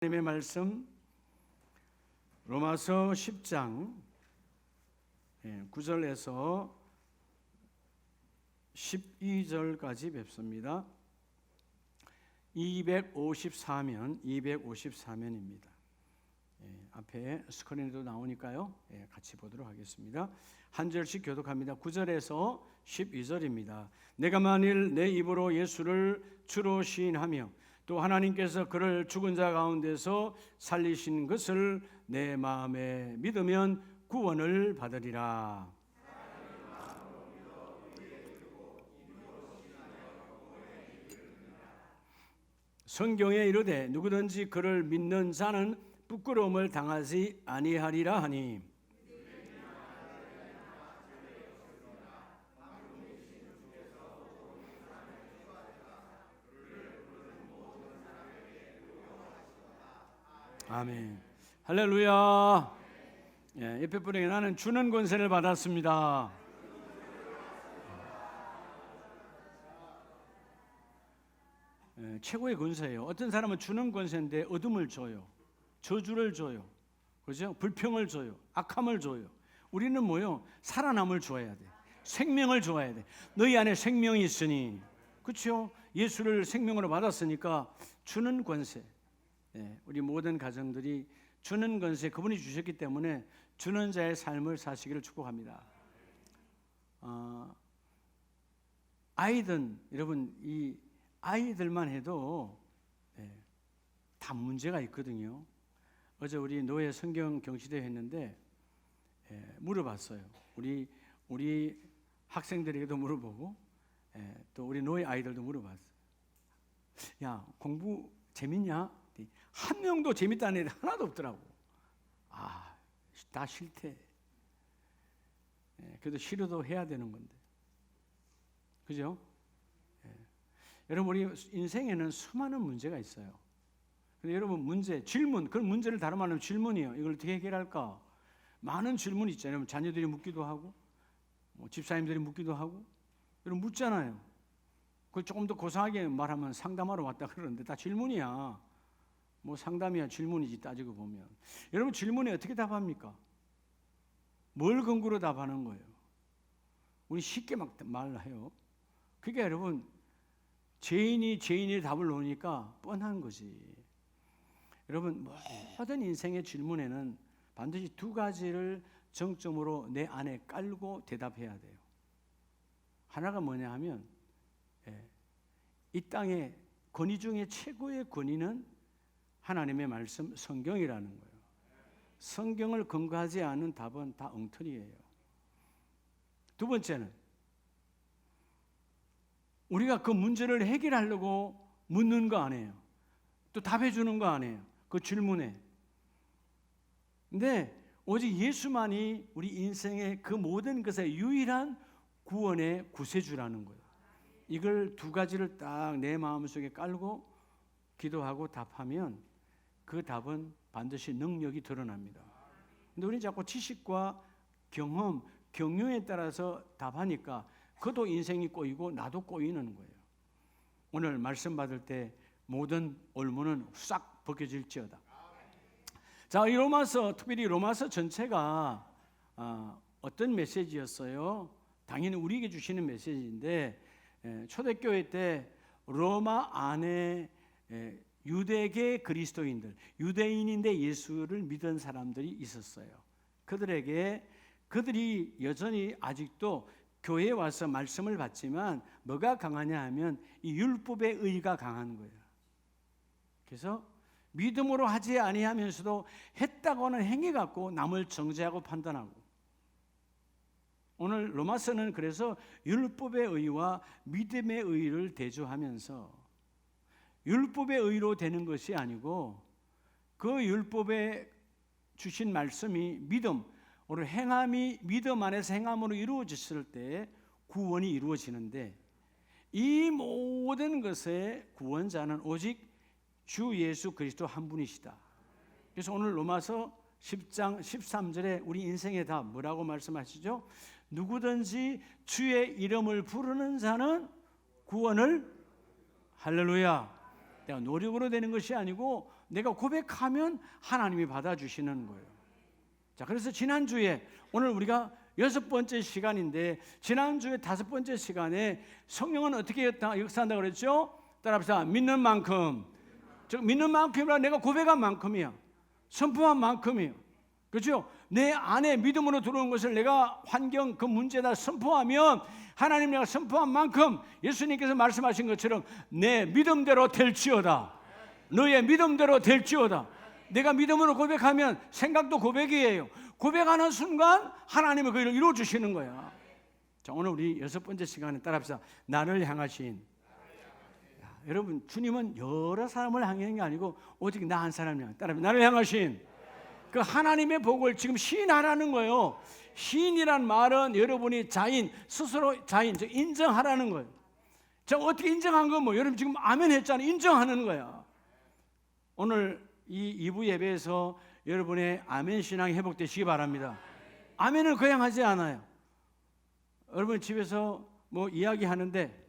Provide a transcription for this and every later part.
하나님의 말씀 로마서 10장 9절에서 12절까지 뵙습니다. 254면입니다. 앞에 스크린에도 나오니까요. 같이 보도록 하겠습니다. 한 절씩 교독합니다. 9절에서 12절입니다. 내가 만일 내 입으로 예수를 주로 시인하며 또 하나님께서 그를 죽은 자 가운데서 살리신 것을 내 마음에 믿으면 구원을 받으리라. 성경에 이르되 누구든지 그를 믿는 자는 부끄러움을 당하지 아니하리라 하니, 아멘. 할렐루야. 옆에 분에게 나는 주는 권세를 받았습니다. 최고의 권세예요. 어떤 사람은 주는 권세인데 어둠을 줘요. 저주를 줘요. 그죠? 불평을 줘요. 악함을 줘요. 우리는 뭐요? 살아남을 줘야 돼. 생명을 줘야 돼. 너희 안에 생명이 있으니. 그렇죠? 예수를 생명으로 받았으니까 주는 권세. 우리 모든 가정들이 주는 권세 그분이 주셨기 때문에 주는 자의 삶을 사시기를 축복합니다. 아이들 여러분 이 아이들만 해도 다 문제가 있거든요. 어제 우리 노예 성경 경시대 했는데 물어봤어요. 우리 학생들에게도 물어보고 또 우리 노예 아이들도 물어봤어요. 야, 공부 재밌냐? 한 명도 재밌다는 애들 하나도 없더라고. 다 싫대. 그래도 싫어도 해야 되는 건데. 그죠? 여러분 우리 인생에는 수많은 문제가 있어요. 근데 여러분 질문, 그런 문제를 다른 말로 하면 질문이에요. 이걸 어떻게 해결할까? 많은 질문이 있잖아요. 자녀들이 묻기도 하고, 집사님들이 묻기도 하고, 여러분 묻잖아요. 그걸 조금 더 고상하게 말하면 상담하러 왔다 그러는데 다 질문이야. 상담이야 질문이지 따지고 보면. 여러분 질문에 어떻게 답합니까? 뭘 근거로 답하는 거예요? 우리 쉽게 막 말해요. 그게 여러분 죄인이 답을 놓으니까 뻔한 거지. 여러분 모든 인생의 질문에는 반드시 두 가지를 정점으로 내 안에 깔고 대답해야 돼요. 하나가 뭐냐 하면 이 땅의 권위 중에 최고의 권위는 하나님의 말씀 성경이라는 거예요. 성경을 근거하지 않은 답은 다 엉터리예요. 두 번째는 우리가 그 문제를 해결하려고 묻는 거 아니에요. 또 답해 주는 거 아니에요. 그 질문에. 근데 오직 예수만이 우리 인생의 그 모든 것의 유일한 구원의 구세주라는 거예요. 이걸 두 가지를 딱 내 마음속에 깔고 기도하고 답하면 그 답은 반드시 능력이 드러납니다. 근데 우리는 자꾸 지식과 경험, 경륜에 따라서 답하니까 그도 인생이 꼬이고 나도 꼬이는 거예요. 오늘 말씀 받을 때 모든 올무는 싹 벗겨질지어다. 자, 이 로마서, 특별히 로마서 전체가 어떤 메시지였어요? 당연히 우리에게 주시는 메시지인데 초대교회 때 로마 안에 유대계 그리스도인들, 유대인인데 예수를 믿은 사람들이 있었어요. 그들이 여전히 아직도 교회에 와서 말씀을 받지만 뭐가 강하냐 하면 이 율법의 의가 강한 거예요. 그래서 믿음으로 하지 아니하면서도 했다고 하는 행위 갖고 남을 정죄하고 판단하고, 오늘 로마서는 그래서 율법의 의와 믿음의 의를 대조하면서 율법의 의로 되는 것이 아니고 그 율법에 주신 말씀이 믿음, 오늘 행함이 믿음 안에서 행함으로 이루어졌을 때 구원이 이루어지는데, 이 모든 것의 구원자는 오직 주 예수 그리스도 한 분이시다. 그래서 오늘 로마서 10장 13절에 우리 인생의 답 뭐라고 말씀하시죠? 누구든지 주의 이름을 부르는 자는 구원을, 할렐루야, 내가 노력으로 되는 것이 아니고 내가 고백하면 하나님이 받아주시는 거예요. 자, 그래서 지난주에 오늘 우리가 6번째 시간인데 지난주에 5번째 시간에 성령은 어떻게 역사한다고 그랬죠? 따라합시다. 믿는 만큼. 즉 믿는 만큼이라 내가 고백한 만큼이야. 선포한 만큼이에요. 그렇죠? 내 안에 믿음으로 들어온 것을 내가 환경 그 문제다 선포하면 하나님 내가 선포한 만큼 예수님께서 말씀하신 것처럼 내 믿음대로 될지어다. 너의 믿음대로 될지어다. 내가 믿음으로 고백하면 생각도 고백이에요. 고백하는 순간 하나님은 그 일을 이루어주시는 거야. 자, 오늘 우리 6번째 시간에 따라합시다. 나를 향하신. 여러분, 주님은 여러 사람을 향하는 게 아니고 오직 나 한 사람을 향해. 따라합시다. 나를 향하신 그 하나님의 복을 지금 시인하라는 거예요. 시인이란 말은 여러분이 자인, 스스로 자인, 즉 인정하라는 거예요. 자, 어떻게 인정한 건 뭐? 여러분 지금 아멘 했잖아요. 인정하는 거야. 오늘 이 2부 예배에서 여러분의 아멘 신앙이 회복되시기 바랍니다. 아멘을 그냥 하지 않아요. 여러분 집에서 뭐 이야기하는데,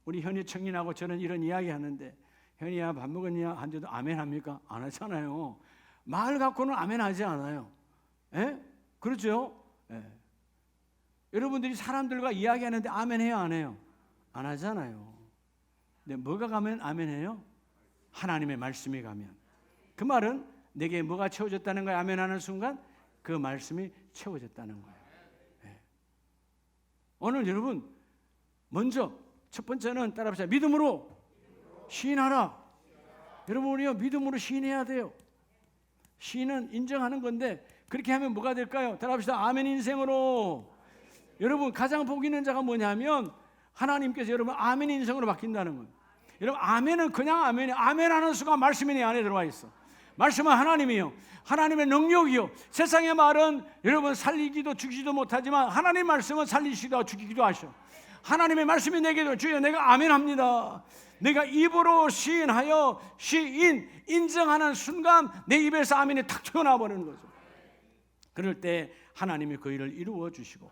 우리 현이 청년하고 저는 이런 이야기하는데, 현이야 밥 먹었냐 한데도 아멘 합니까? 안 하잖아요. 말 갖고는 아멘 하지 않아요. 예? 그렇죠? 예. 여러분들이 사람들과 이야기하는데 아멘 해요, 안 해요? 안 하잖아요. 근데 뭐가 가면 아멘 해요? 하나님의 말씀이 가면. 그 말은 내게 뭐가 채워졌다는 거예요? 아멘 하는 순간 그 말씀이 채워졌다는 거예요. 예. 오늘 여러분 먼저 첫 번째는 따라합시다. 믿음으로 시인하라. 여러분 우리요 믿음으로 시인해야 돼요. 시인은 인정하는 건데 그렇게 하면 뭐가 될까요? 따라합시다. 아멘 인생으로. 여러분 가장 복 있는 자가 뭐냐면 하나님께서 여러분 아멘 인생으로 바뀐다는 거예요. 여러분 아멘은 그냥 아멘이 아멘 하는 순간 말씀이 내 안에 들어와 있어. 말씀은 하나님이요. 하나님의 능력이요. 세상의 말은 여러분 살리기도 죽이지도 못하지만 하나님의 말씀은 살리시기도 하고 죽이기도 하셔. 하나님의 말씀이 내게도 주여 내가 아멘합니다. 내가 입으로 시인하여 시인 인정하는 순간 내 입에서 아멘이 탁 튀어나와 버리는 거죠. 그럴 때 하나님이 그 일을 이루어 주시고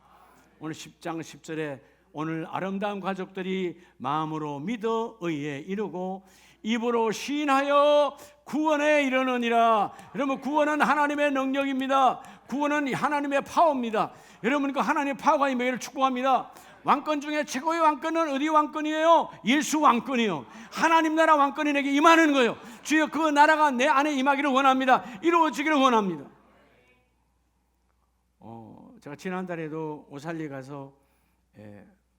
오늘 10장 10절에 오늘 아름다운 가족들이 마음으로 믿어 의에 이르고 입으로 시인하여 구원에 이르느니라. 여러분 구원은 하나님의 능력입니다. 구원은 하나님의 파워입니다. 여러분 그 하나님의 파워가 임하기를 축복합니다. 왕권 중에 최고의 왕권은 어디 왕권이에요? 예수 왕권이요. 하나님 나라 왕권이 내게 임하는 거예요. 주여 그 나라가 내 안에 임하기를 원합니다. 이루어지기를 원합니다. 제가 지난달에도 오살리 가서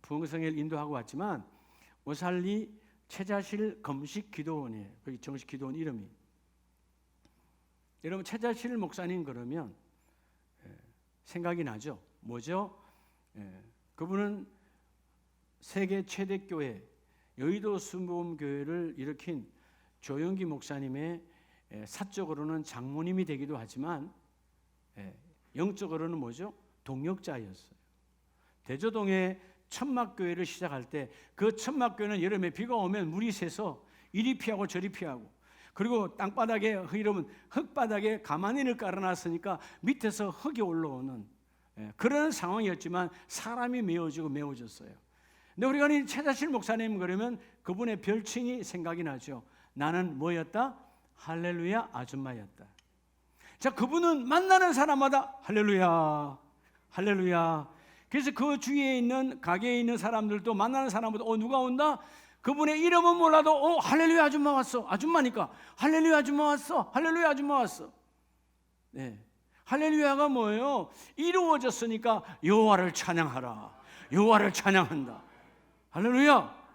부흥성회를 인도하고 왔지만 오살리 최자실 금식 기도원이에요. 거기 정식 기도원 이름이. 여러분 최자실 목사님 그러면 생각이 나죠? 뭐죠? 그분은 세계 최대 교회 여의도 순복음교회를 일으킨 조영기 목사님의 사적으로는 장모님이 되기도 하지만 영적으로는 뭐죠? 동역자였어요. 대저동에 천막교회를 시작할 때 그 천막교회는 여름에 비가 오면 물이 새서 이리 피하고 저리 피하고 그리고 땅바닥에 이러면 흙바닥에 가마니를 깔아놨으니까 밑에서 흙이 올라오는 그런 상황이었지만 사람이 메워졌어요. 근데 우리가 최자실 목사님 그러면 그분의 별칭이 생각이 나죠. 나는 뭐였다? 할렐루야 아줌마였다. 자, 그분은 만나는 사람마다 할렐루야 할렐루야. 그래서 그 주위에 있는 가게에 있는 사람들도 만나는 사람마다 누가 온다? 그분의 이름은 몰라도 할렐루야 아줌마 왔어. 아줌마니까 할렐루야 아줌마 왔어. 할렐루야 아줌마 왔어. 네. 할렐루야가 뭐예요? 이루어졌으니까 여호와를 찬양하라. 여호와를 찬양한다. 할렐루야.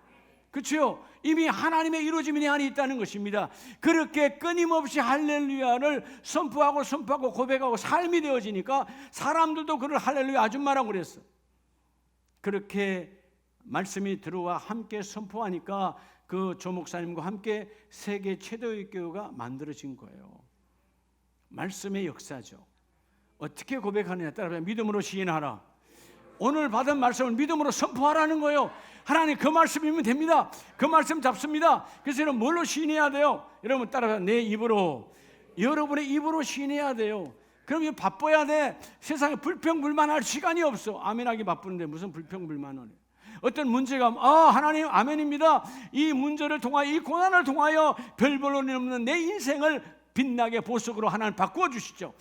그렇죠? 이미 하나님의 이루어짐이 내 안에 있다는 것입니다. 그렇게 끊임없이 할렐루야를 선포하고 고백하고 삶이 되어지니까 사람들도 그를 할렐루야 아줌마라고 그랬어. 그렇게 말씀이 들어와 함께 선포하니까 그 조 목사님과 함께 세계 최대의 교회가 만들어진 거예요. 말씀의 역사죠. 어떻게 고백하느냐에 따라 믿음으로 시인하라. 오늘 받은 말씀을 믿음으로 선포하라는 거예요. 하나님 그 말씀이면 됩니다. 그 말씀 잡습니다. 그래서 여러분 뭘로 시인해야 돼요? 여러분 따라서 내 입으로, 여러분의 입으로 시인해야 돼요. 그럼 바빠야 돼. 세상에 불평불만할 시간이 없어. 아멘하기 바쁘는데 무슨 불평불만을 해. 어떤 문제가 하나님 아멘입니다. 이 문제를 통하여 이 고난을 통하여 별 볼 일 없는 내 인생을 빛나게 보석으로 하나님 바꾸어 주시죠.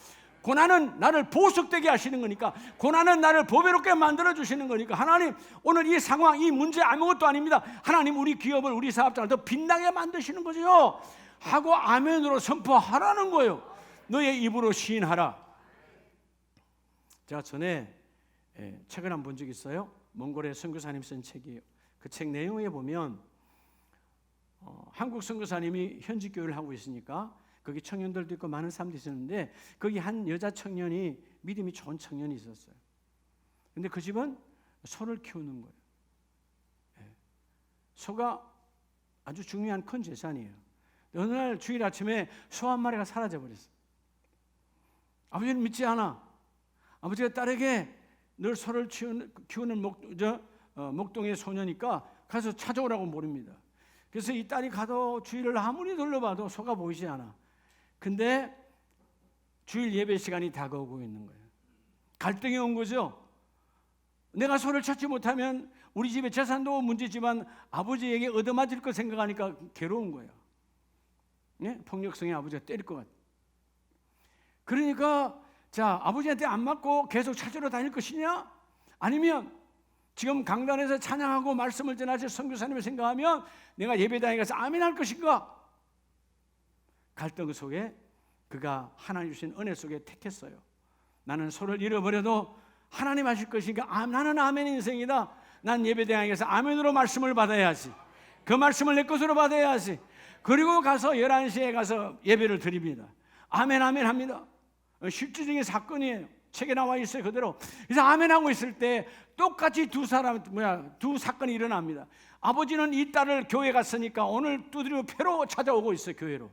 고난은 나를 보석되게 하시는 거니까, 고난은 나를 보배롭게 만들어 주시는 거니까, 하나님 오늘 이 상황, 이 문제 아무것도 아닙니다. 하나님 우리 기업을, 우리 사업장을 더 빛나게 만드시는 거죠 하고 아멘으로 선포하라는 거예요. 너의 입으로 시인하라. 제가 전에 책을 한 번 본 적 있어요. 몽골의 선교사님 쓴 책이에요. 그 책 내용에 보면 한국 선교사님이 현지 교회를 하고 있으니까 거기 청년들도 있고 많은 사람들이 있었는데, 거기 한 여자 청년이, 믿음이 좋은 청년이 있었어요. 근데 그 집은 소를 키우는 거예요. 소가 아주 중요한 큰 재산이에요. 어느 날 주일 아침에 소 한 마리가 사라져 버렸어요. 아버지는 믿지 않아. 아버지가 딸에게 늘 소를 키우는 목동의 소녀니까 가서 찾아오라고 모릅니다. 그래서 이 딸이 가도 주일을 아무리 둘러봐도 소가 보이지 않아. 근데 주일 예배 시간이 다가오고 있는 거예요. 갈등이 온 거죠. 내가 소를 찾지 못하면 우리 집의 재산도 문제지만 아버지에게 얻어맞을 거 생각하니까 괴로운 거예요. 폭력성의 아버지가 때릴 것 같아요. 그러니까 자, 아버지한테 안 맞고 계속 찾으러 다닐 것이냐? 아니면 지금 강단에서 찬양하고 말씀을 전하실 선교사님을 생각하면 내가 예배당에 가서 아멘할 것인가? 갈등 속에 그가 하나님 주신 은혜 속에 택했어요. 나는 소를 잃어버려도 하나님 하실 것이니까 나는 아멘 인생이다. 난 예배당에 가서 아멘으로 말씀을 받아야지. 그 말씀을 내 것으로 받아야지. 그리고 가서 11시에 가서 예배를 드립니다. 아멘 아멘 합니다. 실질적인 사건이에요. 책에 나와 있어요, 그대로. 그래서 아멘하고 있을 때 똑같이 두 사건이 일어납니다. 아버지는 이 딸을 교회 갔으니까 오늘 두드리고 패로 찾아오고 있어요, 교회로.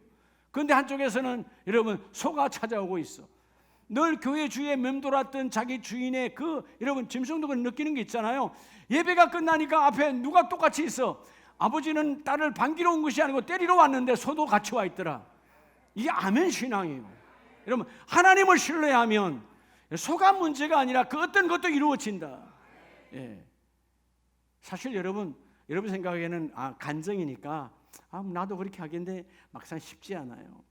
그런데 한쪽에서는 여러분 소가 찾아오고 있어. 늘 교회 주위에 맴돌았던 자기 주인의 여러분 짐승도 느끼는 게 있잖아요. 예배가 끝나니까 앞에 누가 똑같이 있어. 아버지는 딸을 반기러 온 것이 아니고 때리러 왔는데 소도 같이 와 있더라. 이게 아멘 신앙이에요. 여러분 하나님을 신뢰하면 소가 문제가 아니라 그 어떤 것도 이루어진다. 사실 여러분 생각에는 간증이니까 나도 그렇게 하겠는데 막상 쉽지 않아요.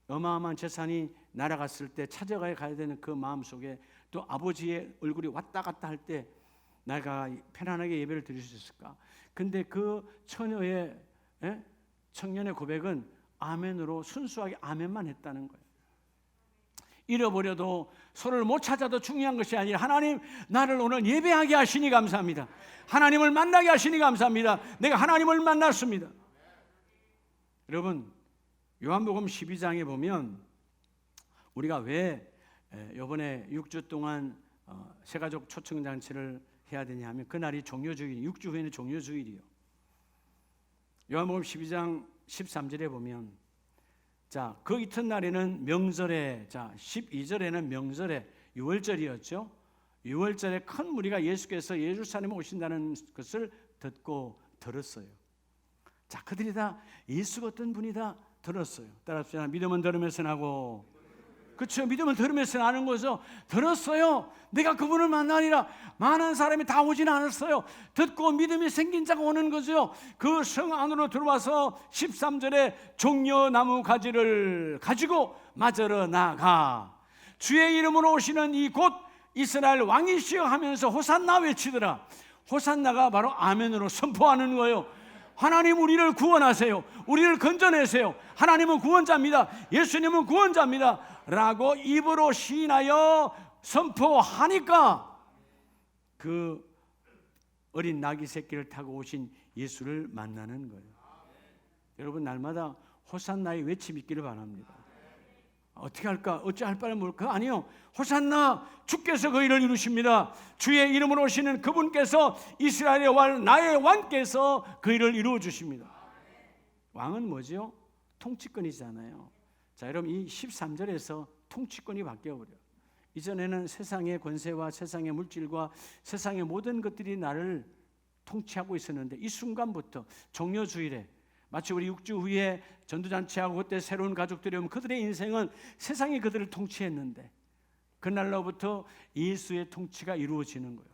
어마어마한 재산이 날아갔을 때 찾아가야 되는 그 마음 속에 또 아버지의 얼굴이 왔다 갔다 할 때 내가 편안하게 예배를 드릴 수 있을까? 근데 그 청년의 고백은 아멘으로 순수하게 아멘만 했다는 거예요. 잃어버려도 소를 못 찾아도 중요한 것이 아니라 하나님 나를 오늘 예배하게 하시니 감사합니다. 하나님을 만나게 하시니 감사합니다. 내가 하나님을 만났습니다. 여러분 요한복음 12장에 보면 우리가 왜 이번에 6주 동안 새가족 초청잔치를 해야 되냐 하면 그날이 종료주일, 6주 후에는 종료주일이요. 요한복음 12장 13절에 보면 자, 그 이튿날에는 명절에, 자 12절에는 명절에 6월절이었죠. 6월절에 큰 무리가 예수께서 예루살렘에 오신다는 것을 듣고 들었어요. 자, 그들이 다 예수가 어떤 분이다 들었어요. 따라합시다. 믿음은 들으면서 나고, 그렇죠. 믿음은 들으면서 나는 거죠. 들었어요. 내가 그분을 만나리라. 많은 사람이 다 오진 않았어요. 듣고 믿음이 생긴 자가 오는 거죠. 그 성 안으로 들어와서 13절에 종려나무 가지를 가지고 맞으러 나가 주의 이름으로 오시는 이곳 이스라엘 왕이시여 하면서 호산나 외치더라. 호산나가 바로 아멘으로 선포하는 거예요. 하나님 우리를 구원하세요. 우리를 건져내세요. 하나님은 구원자입니다. 예수님은 구원자입니다. 라고 입으로 시인하여 선포하니까 그 어린 나귀 새끼를 타고 오신 예수를 만나는 거예요. 여러분 날마다 호산나의 외침 있기를 바랍니다. 어떻게 할까? 어찌할 바를 모를까? 아니요. 호산나 주께서 그 일을 이루십니다. 주의 이름으로 오시는 그분께서 이스라엘의 왕 나의 왕께서 그 일을 이루어 주십니다. 왕은 뭐죠? 통치권이잖아요. 자, 여러분 이 13절에서 통치권이 바뀌어버려요. 이전에는 세상의 권세와 세상의 물질과 세상의 모든 것들이 나를 통치하고 있었는데 이 순간부터 종려주일에 마치 우리 6주 후에 전도잔치하고 그때 새로운 가족들이 오면 그들의 인생은 세상이 그들을 통치했는데 그날로부터 예수의 통치가 이루어지는 거예요.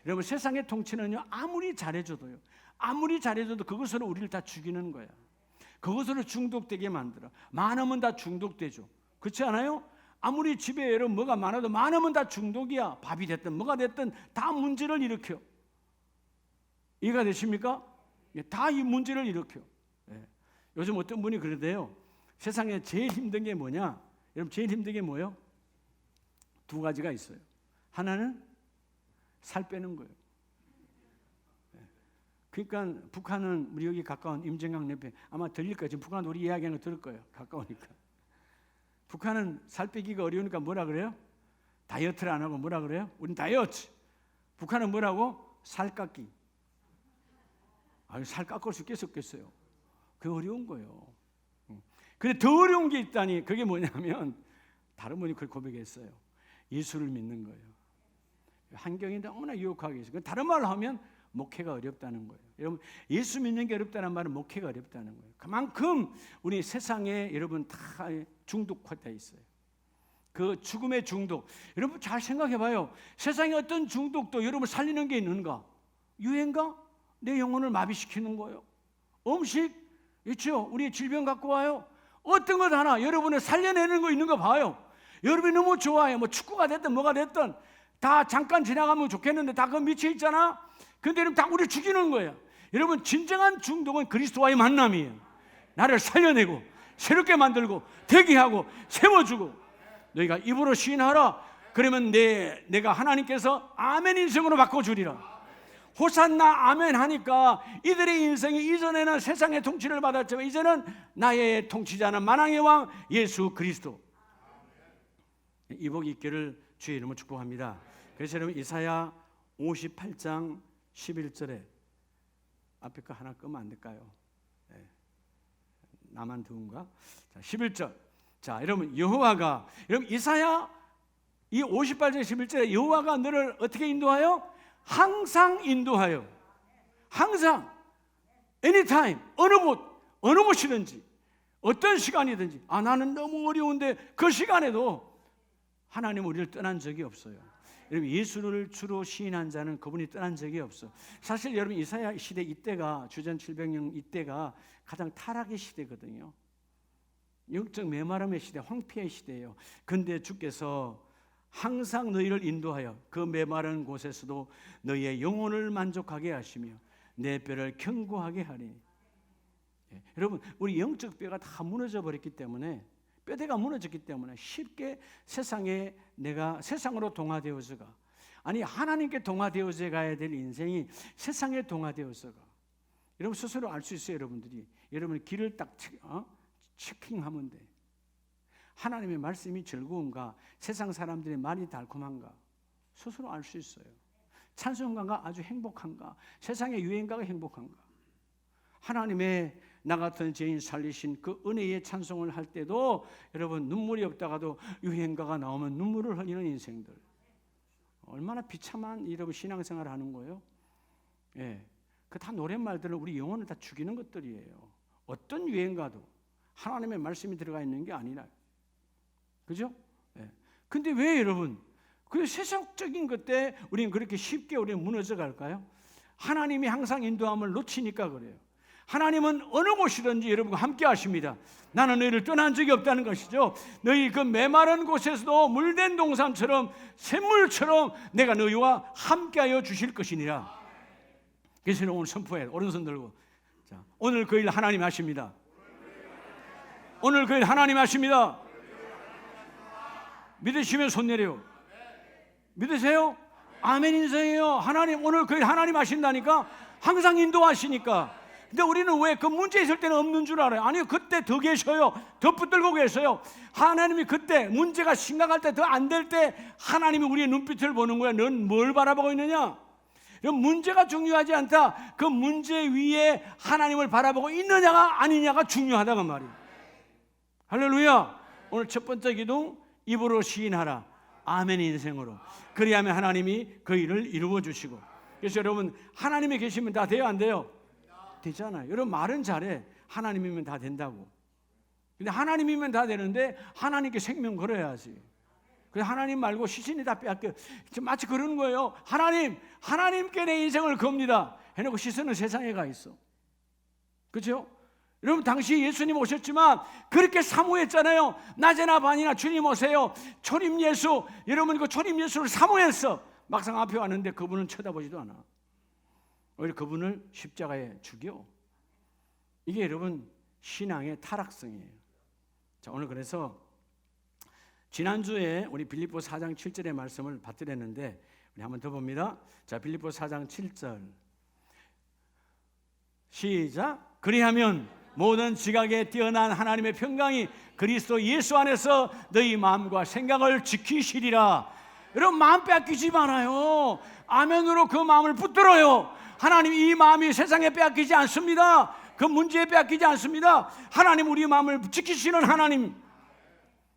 여러분 세상의 통치는요 아무리 잘해줘도요 그것으로 우리를 다 죽이는 거야. 그것으로 중독되게 만들어. 많으면 다 중독되죠. 그렇지 않아요? 아무리 집에 여러분 뭐가 많아도 많으면 다 중독이야. 밥이 됐든 뭐가 됐든 다 문제를 일으켜. 이해가 되십니까? 다 이 문제를 일으켜. 요즘 어떤 분이 그러대요. 세상에 제일 힘든 게 뭐냐? 여러분 제일 힘든 게 뭐예요? 두 가지가 있어요. 하나는 살 빼는 거예요. 그러니까 북한은 우리 여기 가까운 임정강 옆에 아마 들릴 거예요. 지금 북한 우리 이야기하는 거 들을 거예요. 가까우니까. 북한은 살 빼기가 어려우니까 뭐라 그래요? 다이어트를 안 하고 뭐라 그래요? 우린 다이어트. 북한은 뭐라고? 살 깎기. 살 깎을 수 있겠어요? 그게 어려운 거예요. 근데 더 어려운 게 있다니. 그게 뭐냐면 다른 분이 그걸 고백했어요. 예수를 믿는 거예요. 환경이 너무나 유혹하게 있어요. 다른 말로 하면 목회가 어렵다는 거예요. 여러분 예수 믿는 게 어렵다는 말은 목회가 어렵다는 거예요. 그만큼 우리 세상에 여러분 다 중독화되어 있어요. 그 죽음의 중독. 여러분 잘 생각해 봐요. 세상에 어떤 중독도 여러분 살리는 게 있는가? 유행가? 내 영혼을 마비시키는 거예요. 음식 있죠. 우리 질병 갖고 와요. 어떤 것 하나 여러분을 살려내는 거 있는 거 봐요. 여러분이 너무 좋아해요. 뭐 축구가 됐든 뭐가 됐든 다 잠깐 지나가면 좋겠는데 다 그 미쳐 있잖아. 근데 여러분 다 우리 죽이는 거예요. 여러분 진정한 중독은 그리스도와의 만남이에요. 나를 살려내고 새롭게 만들고 되게 하고 세워주고 너희가 입으로 시인하라. 그러면 내가 하나님께서 아멘 인생으로 바꿔주리라. 호산나 아멘 하니까 이들의 인생이 이전에는 세상의 통치를 받았지만 이제는 나의 통치자는 만왕의 왕 예수 그리스도. 이 복이 있기를 주의 이름으로 축복합니다. 그래서 여러분 이사야 58장 11절에 앞에 거 하나 끄면 안 될까요? 나만 더운가? 자, 11절. 자, 여러분 여호와가 여러분 이사야 이 58절 11절에 여호와가 너를 어떻게 인도하여? 항상 인도하여. 항상 anytime 어느 곳 어느 곳이든지 어떤 시간이든지 나는 너무 어려운데 그 시간에도 하나님 우리를 떠난 적이 없어요. 여러분 예수를 주로 시인한 자는 그분이 떠난 적이 없어. 사실 여러분 이사야 시대 이때가 주전 700년 이때가 가장 타락의 시대거든요. 영적 메마름의 시대, 황폐의 시대예요. 근데 주께서 항상 너희를 인도하여 그 메마른 곳에서도 너희의 영혼을 만족하게 하시며 내 뼈를 견고하게 하리. 여러분 우리 영적 뼈가 다 무너져 버렸기 때문에 뼈대가 무너졌기 때문에 쉽게 세상에 내가 세상으로 동화되어서 가. 아니 하나님께 동화되어서 가야 될 인생이 세상에 동화되어서 가. 여러분 스스로 알 수 있어요. 여러분들이 여러분 길을 딱 체킹하면 돼. 하나님의 말씀이 즐거운가? 세상 사람들의 말이 달콤한가? 스스로 알 수 있어요. 찬송가가 아주 행복한가? 세상의 유행가가 행복한가? 하나님의 나 같은 죄인 살리신 그 은혜의 찬송을 할 때도 여러분 눈물이 없다가도 유행가가 나오면 눈물을 흘리는 인생들. 얼마나 비참한 여러분 신앙생활을 하는 거예요? 그 다 노랫말들은 우리 영혼을 다 죽이는 것들이에요. 어떤 유행가도 하나님의 말씀이 들어가 있는 게 아니라. 그죠? 근데 왜 여러분 그 세상적인 것 때 우리는 그렇게 쉽게 우리는 무너져 갈까요? 하나님이 항상 인도함을 놓치니까 그래요. 하나님은 어느 곳이든지 여러분과 함께 하십니다. 나는 너희를 떠난 적이 없다는 것이죠. 너희 그 메마른 곳에서도 물된 동산처럼 샘물처럼 내가 너희와 함께하여 주실 것이니라. 그래서 오늘 선포해. 오른손 들고. 자, 오늘 그 일 하나님 하십니다. 오늘 그 일 하나님 하십니다. 믿으시면 손 내려요. 믿으세요? 아멘 인생이에요. 하나님 오늘 그 일 하나님 하신다니까. 항상 인도하시니까. 근데 우리는 왜 그 문제 있을 때는 없는 줄 알아요? 아니요, 그때 더 계셔요. 더 붙들고 계세요. 하나님이 그때 문제가 심각할 때 더 안 될 때 하나님이 우리의 눈빛을 보는 거야. 넌 뭘 바라보고 있느냐? 문제가 중요하지 않다. 그 문제 위에 하나님을 바라보고 있느냐가 아니냐가 중요하다고 말이에요. 할렐루야. 오늘 첫 번째 기둥 입으로 시인하라. 아멘 인생으로. 그리하면 하나님이 그 일을 이루어 주시고. 그래서 여러분 하나님이 계시면 다 돼요, 안 돼요? 되잖아요. 여러분 말은 잘해. 하나님이면 다 된다고. 근데 하나님이면 다 되는데 하나님께 생명 걸어야지. 그래서 하나님 말고 시신이 다 빼앗겨. 마치 그러는 거예요. 하나님께 내 인생을 겁니다 해놓고 시선은 세상에 가 있어. 그렇죠? 여러분 당시 예수님 오셨지만 그렇게 사모했잖아요. 낮이나 밤이나 주님 오세요. 초림 예수, 여러분 그 초림 예수를 사모했어. 막상 앞에 왔는데 그분은 쳐다보지도 않아. 오히려 그분을 십자가에 죽여. 이게 여러분 신앙의 타락성이에요. 자, 오늘 그래서 지난주에 우리 빌립보 4장 7절의 말씀을 받드렸는데 우리 한번 더 봅니다. 자, 빌립보 4장 7절 시작. 그리하면 모든 지각에 뛰어난 하나님의 평강이 그리스도 예수 안에서 너희 마음과 생각을 지키시리라. 여러분 마음 빼앗기지 말아요. 아멘으로 그 마음을 붙들어요. 하나님 이 마음이 세상에 빼앗기지 않습니다. 그 문제에 빼앗기지 않습니다. 하나님 우리 마음을 지키시는 하나님.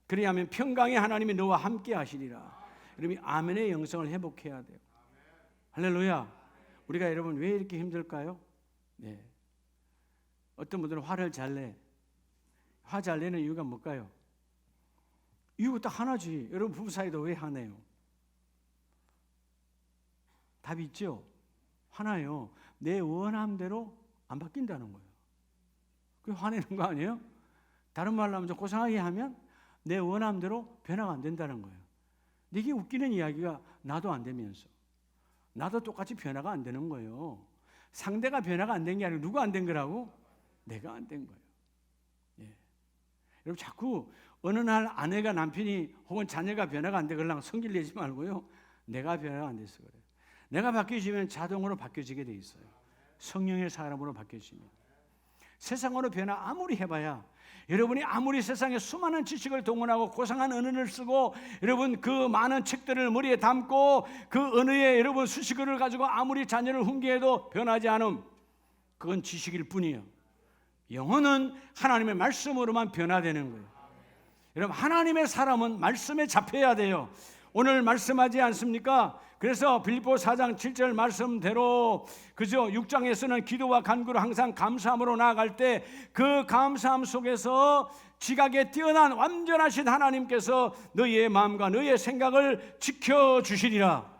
그리하면 평강의 하나님이 너와 함께 하시리라. 여러분 아멘의 영성을 회복해야 돼요. 할렐루야. 우리가 여러분 왜 이렇게 힘들까요? 네. 어떤 분들은 화를 잘 내. 화 잘 내는 이유가 뭘까요? 이유가 딱 하나지. 여러분 부부 사이도 왜 화내요? 답이 있죠? 화나요. 내 원함대로 안 바뀐다는 거예요. 그게 화내는 거 아니에요? 다른 말로 하면 좀 고상하게 하면 내 원함대로 변화가 안 된다는 거예요. 이게 웃기는 이야기가 나도 안 되면서 나도 똑같이 변화가 안 되는 거예요. 상대가 변화가 안 된 게 아니고 누가 안 된 거라고? 내가 안 된 거예요. 예. 여러분 자꾸 어느 날 아내가 남편이 혹은 자녀가 변화가 안 되걸랑 성질 내지 말고요. 내가 변화가 안 돼서 그래요. 내가 바뀌어지면 자동으로 바뀌어지게 돼 있어요. 성령의 사람으로 바뀌어집니다. 세상으로 변화 아무리 해봐야 여러분이 아무리 세상에 수많은 지식을 동원하고 고상한 언어를 쓰고 여러분 그 많은 책들을 머리에 담고 그 언어에 여러분 수식어를 가지고 아무리 자녀를 훈계해도 변하지 않음. 그건 지식일 뿐이에요. 영혼은 하나님의 말씀으로만 변화되는 거예요. 여러분 하나님의 사람은 말씀에 잡혀야 돼요. 오늘 말씀하지 않습니까? 그래서 빌립보 4장 7절 말씀대로 그죠? 6장에서는 기도와 간구로 항상 감사함으로 나아갈 때 그 감사함 속에서 지각에 뛰어난 완전하신 하나님께서 너희의 마음과 너희의 생각을 지켜주시리라.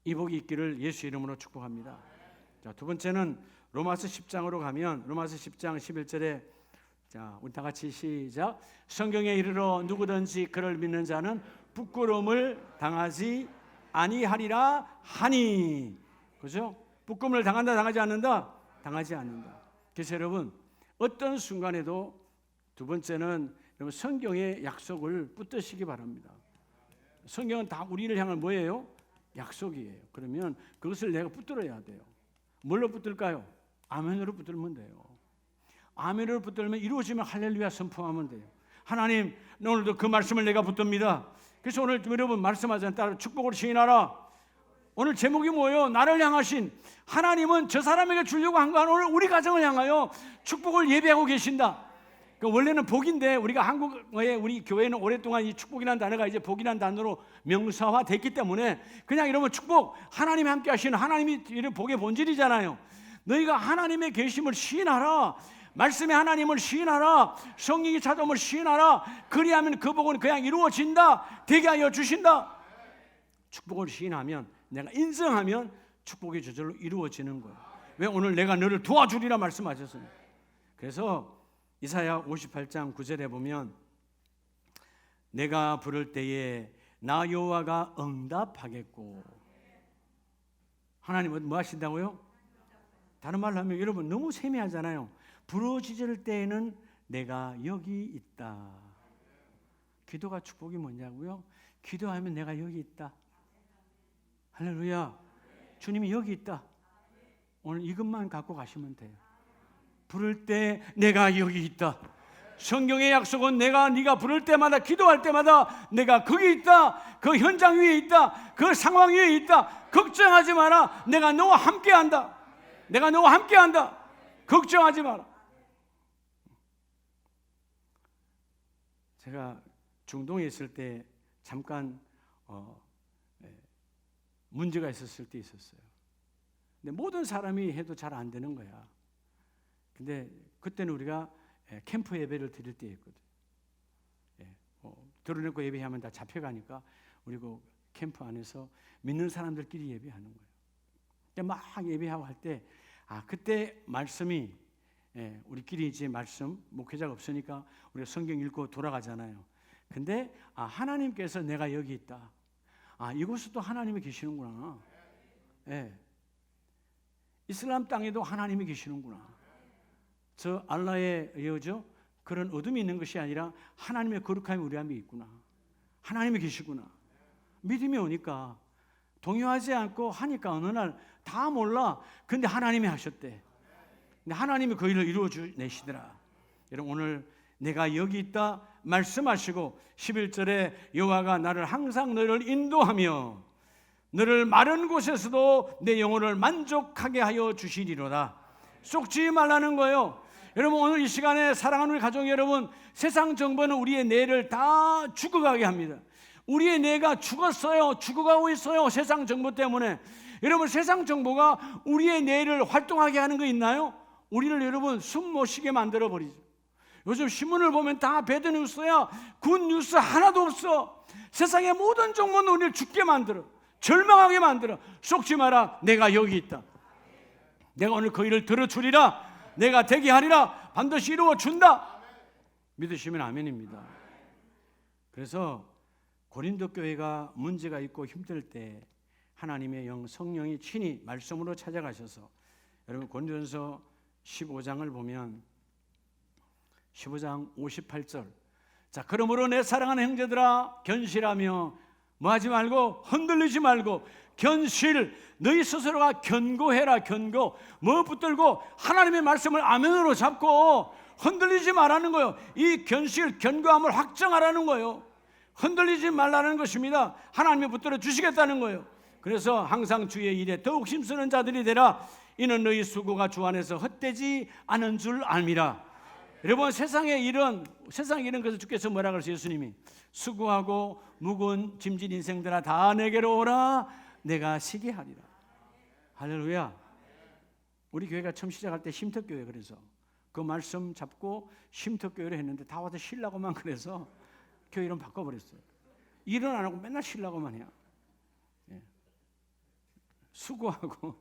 이 복이 있기를 예수 이름으로 축복합니다. 자, 두 번째는 로마서 10장으로 가면 로마서 10장 11절에 자, 우리 다 같이 시작. 성경에 이르러 누구든지 그를 믿는 자는 부끄러움을 당하지 아니하리라 하니. 그죠? 부끄러움을 당한다 당하지 않는다? 당하지 않는다. 그래서 여러분 어떤 순간에도 두 번째는 여러분 성경의 약속을 붙드시기 바랍니다. 성경은 다 우리를 향한 뭐예요? 약속이에요. 그러면 그것을 내가 붙들어야 돼요. 뭘로 붙들까요? 아멘으로 붙들면 돼요. 아멘으로 붙들면 이루어지면 할렐루야 선포하면 돼요. 하나님 오늘도 그 말씀을 내가 붙듭니다. 그래서 오늘 여러분 말씀하잖아요. 따라 축복을 시인하라. 오늘 제목이 뭐예요? 나를 향하신 하나님은 저 사람에게 주려고 한 건 오늘 우리 가정을 향하여 축복을 예배하고 계신다. 원래는 복인데 우리가 한국에 우리 교회는 오랫동안 이 축복이라는 단어가 이제 복이라는 단어로 명사화됐기 때문에 그냥 이러면 축복 하나님이 함께 하시는 하나님이 이런 복의 본질이잖아요. 너희가 하나님의 계심을 시인하라. 말씀의 하나님을 시인하라. 성령이 찾아옴을 시인하라. 그리하면 그 복은 그냥 이루어진다. 되게 하여 주신다. 축복을 시인하면 내가 인정하면 축복이 저절로 이루어지는 거예요. 왜? 오늘 내가 너를 도와주리라 말씀하셨습니다. 그래서 이사야 58장 9절에 보면 내가 부를 때에 나 여호와가 응답하겠고. 하나님은 뭐 하신다고요? 다른 말로 하면 여러분 너무 세미하잖아요. 부르짖을 때에는 내가 여기 있다. 기도가 축복이 뭐냐고요? 기도하면 내가 여기 있다. 할렐루야. 주님이 여기 있다. 오늘 이것만 갖고 가시면 돼요. 부를 때 내가 여기 있다. 성경의 약속은 네가 부를 때마다 기도할 때마다 내가 거기 있다. 그 현장 위에 있다. 그 상황 위에 있다. 걱정하지 마라. 내가 너와 함께한다. 내가 너와 함께한다. 걱정하지 마라. 제가 중동에 있을 때 잠깐 문제가 있었을 때 있었어요. 근데 모든 사람이 해도 잘 안 되는 거야. 근데 그때는 우리가 캠프 예배를 드릴 때였거든. 드러내고 예배하면 다 잡혀가니까 우리 그 캠프 안에서 믿는 사람들끼리 예배하는 거예요. 막 예배하고 할 때 그때 말씀이 우리끼리 이제 말씀 목회자가 없으니까 우리가 성경 읽고 돌아가잖아요. 근데 하나님께서 내가 여기 있다. 이곳에 또 하나님이 계시는구나. 이슬람 땅에도 하나님이 계시는구나. 저 알라의 여죠 그런 어둠이 있는 것이 아니라 하나님의 거룩함이 우리 안에 있구나. 하나님이 계시구나. 믿음이 오니까 동요하지 않고 하니까 어느 날 다 몰라. 근데 하나님이 하셨대. 근데 하나님이 그 일을 이루어 주내시더라. 여러분 오늘 내가 여기 있다 말씀하시고 11절에 여호와가 나를 항상 너를 인도하며 너를 마른 곳에서도 내 영혼을 만족하게 하여 주시리로다. 쏙지 말라는 거예요. 여러분 오늘 이 시간에 사랑하는 우리 가족 여러분, 세상 정보는 우리의 뇌를 다 죽어가게 합니다. 우리의 뇌가 죽었어요. 죽어가고 있어요. 세상 정보 때문에. 여러분 세상 정보가 우리의 뇌를 활동하게 하는 거 있나요? 우리를 여러분 숨 못 쉬게 만들어 버리죠. 요즘 신문을 보면 다 배드 뉴스야. 굿 뉴스 하나도 없어. 세상의 모든 정보는 우리를 죽게 만들어, 절망하게 만들어. 속지 마라. 내가 여기 있다. 내가 오늘 그 일을 들어주리라. 내가 되게 하리라. 반드시 이루어 준다. 믿으시면 아멘입니다. 그래서 고린도 교회가 문제가 있고 힘들 때 하나님의 영 성령이 친히 말씀으로 찾아가셔서, 여러분 고린도전서 15장을 보면 15장 58절, 자 그러므로 내 사랑하는 형제들아 견실하며 뭐하지 말고 흔들리지 말고 견실, 너희 스스로가 견고해라. 견고, 뭐 붙들고 하나님의 말씀을 아멘으로 잡고 흔들리지 말라는 거예요. 이 견실, 견고함을 확정하라는 거예요. 흔들리지 말라는 것입니다. 하나님이 붙들어 주시겠다는 거예요. 그래서 항상 주의 일에 더욱 힘쓰는 자들이 되라. 이는 너희 수고가 주 안에서 헛되지 않은 줄 알미라. 여러분 세상의 일은 그래서 주께서 뭐라 그러세요? 예수님이 수고하고 무거운 짐진 인생들아 다 내게로 오라. 내가 쉬게 하리라. 할렐루야. 우리 교회가 처음 시작할 때 쉼터교회, 그래서 그 말씀 잡고 쉼터교회를 했는데 다 와서 쉬려고만 그래서 교회 이름 바꿔버렸어요. 일은 안 하고 맨날 쉬려고만 해요. 수고하고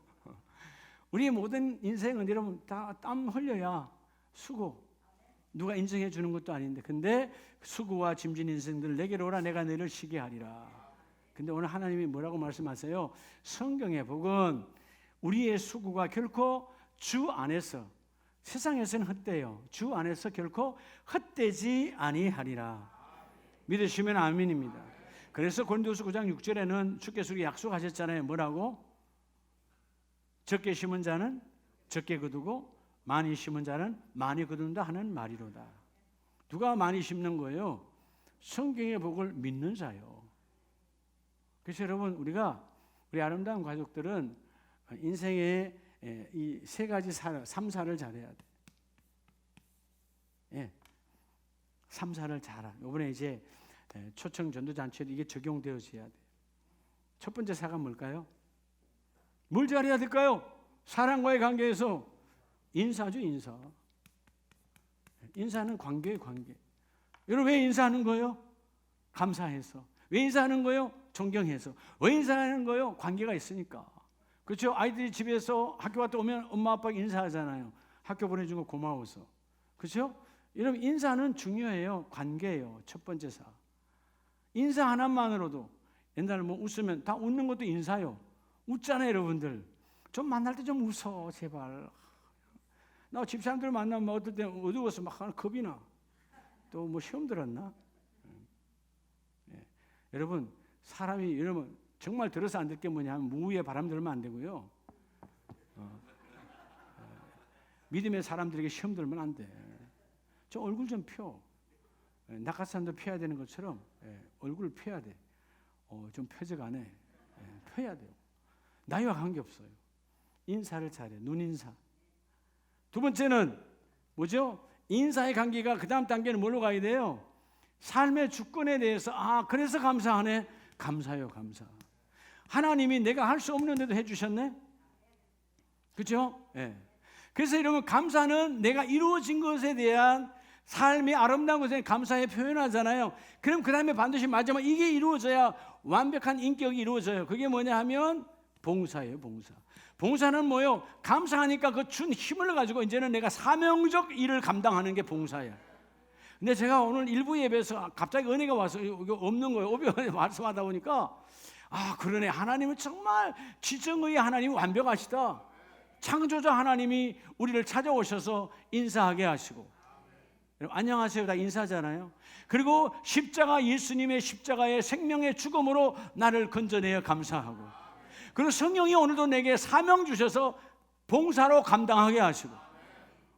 우리의 모든 인생은 여러분 다 땀 흘려야 수고, 누가 인정해 주는 것도 아닌데, 근데 수고와 짐진 인생들 내게로 오라. 내가 너를 쉬게 하리라. 근데 오늘 하나님이 뭐라고 말씀하세요? 성경의 복은 우리의 수고가 결코 주 안에서, 세상에서는 헛되요, 주 안에서 결코 헛되지 아니하리라. 믿으시면 아멘입니다. 그래서 고린도서 9장 6절에는 주께서 우리 약속하셨잖아요. 뭐라고? 적게 심은 자는 적게 거두고 많이 심은 자는 많이 거둔다 하는 말이로다. 누가 많이 심는 거예요? 성경의 복을 믿는 자요. 그래서 여러분 우리 아름다운 가족들은 인생의 이 세 가지 삼사를 잘해야 돼. 삼사를 잘하. 이번에 이제 초청 전도잔치에도 이게 적용되어져야 돼. 첫 번째 사가 뭘까요? 뭘 잘해야 될까요? 사람과의 관계에서 인사죠, 인사. 인사는 관계예요, 관계. 여러분 왜 인사하는 거예요? 감사해서. 왜 인사하는 거예요? 존경해서. 왜 인사하는 거예요? 관계가 있으니까. 그렇죠? 아이들이 집에서 학교 갔다 오면 엄마 아빠가 인사하잖아요. 학교 보내준 거 고마워서. 그렇죠? 여러분 인사는 중요해요. 관계예요. 첫 번째 사. 인사 하나만으로도, 옛날에 뭐 웃으면 다 웃는 것도 인사요. 웃잖아요, 여러분들. 좀 만날 때 좀 웃어, 제발. 나 집사람들 만나면 어떨 때 어두워서 막 겁이 나. 또 뭐 시험 들었나? 여러분 사람이, 여러분 정말 들어서 안 될 게 뭐냐면 무후에 바람 들면 안 되고요. 믿음의 사람들에게 시험 들면 안 돼. 저 얼굴 좀 펴. 낙하산도 펴야 되는 것처럼 얼굴을 펴야 돼. 좀 펴져가네. 펴야 돼요. 나이와 관계없어요. 인사를 잘해. 눈인사. 두 번째는 뭐죠? 인사의 관계가 그 다음 단계는 뭘로 가야 돼요? 삶의 주권에 대해서 그래서 감사하네. 감사요, 감사. 하나님이 내가 할 수 없는데도 해주셨네. 그렇죠? 그래서 여러분 감사는 내가 이루어진 것에 대한 삶이 아름다운 것에 감사해 표현하잖아요. 그럼 그 다음에 반드시 마지막 이게 이루어져야 완벽한 인격이 이루어져요. 그게 뭐냐 하면 봉사예요. 봉사. 봉사는 뭐요? 감사하니까 그 준 힘을 가지고 이제는 내가 사명적 일을 감당하는 게 봉사예요. 근데 제가 오늘 일부 예배에서 갑자기 은혜가 와서 이거 없는 거예요. 오병에 말씀하다 보니까 아 그러네. 하나님은 정말 지정의 하나님이 완벽하시다. 창조자 하나님이 우리를 찾아오셔서 인사하게 하시고, 여러분 안녕하세요 다 인사잖아요. 그리고 십자가, 예수님의 십자가의 생명의 죽음으로 나를 건져내어 감사하고, 그리고 성령이 오늘도 내게 사명 주셔서 봉사로 감당하게 하시고.